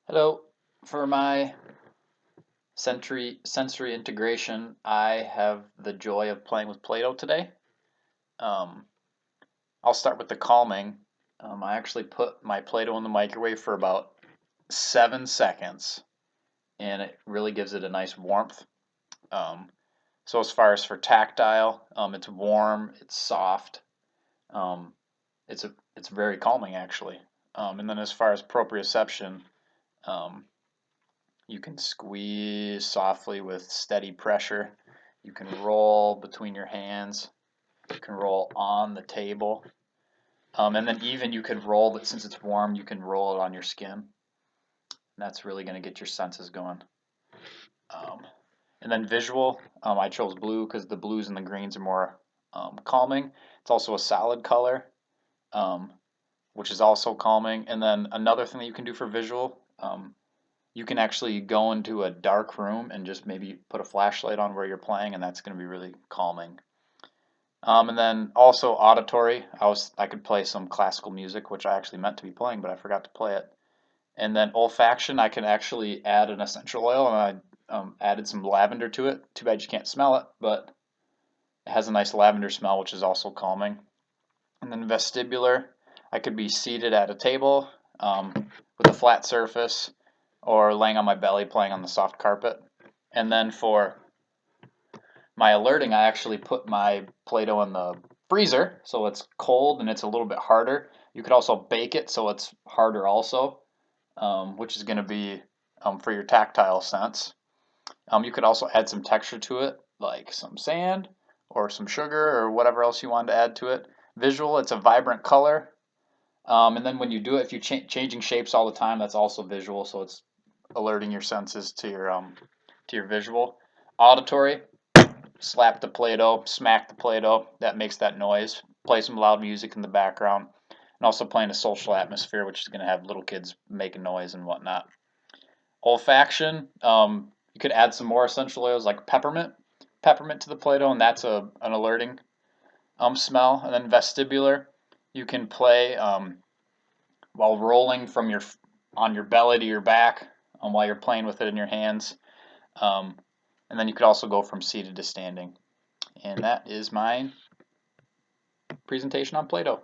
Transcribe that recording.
Hello. For my sensory integration, I have the joy of playing with Play-Doh today. Um, I'll start with the calming. I actually put my Play-Doh in the microwave for about 7 seconds, and it really gives it a nice warmth. Um, so as far as for tactile, it's warm, it's soft. Um, it's very calming actually. And then as far as proprioception, um, you can squeeze softly with steady pressure. You can roll between your hands. You can roll on the table. And then even you could roll, but since it's warm, you can roll it on your skin. And that's really going to get your senses going. Um, and then visual, I chose blue because the blues and the greens are more calming. It's also a solid color, um, which is also calming. And then another thing that you can do for visual, you can actually go into a dark room and just maybe put a flashlight on where you're playing, and that's going to be really calming. And then also auditory. I could play some classical music, which I actually meant to be playing, but I forgot to play it. And then olfaction, I can actually add an essential oil, and I added some lavender to it. Too bad you can't smell it, but it has a nice lavender smell, which is also calming. And then vestibular, I could be seated at a table with a flat surface, or laying on my belly playing on the soft carpet. And then for my alerting, I actually put my Play-Doh in the freezer, so it's cold and it's a little bit harder. You could also bake it, so it's harder also, which is going to be for your tactile sense. You could also add some texture to it, like some sand or some sugar or whatever else you want to add to it. Visual, it's a vibrant color. And then when you do it, if you're changing shapes all the time, that's also visual, so it's alerting your senses to your visual. Auditory, slap the Play-Doh, smack the Play-Doh, that makes that noise. Play some loud music in the background, and also play in a social atmosphere, which is going to have little kids making noise and whatnot. Olfaction, you could add some more essential oils like peppermint to the Play-Doh, and that's an alerting smell. And then vestibular, you can play while rolling from your on your belly to your back while you're playing with it in your hands. Um, and then you could also go from seated to standing. And that is my presentation on Play-Doh.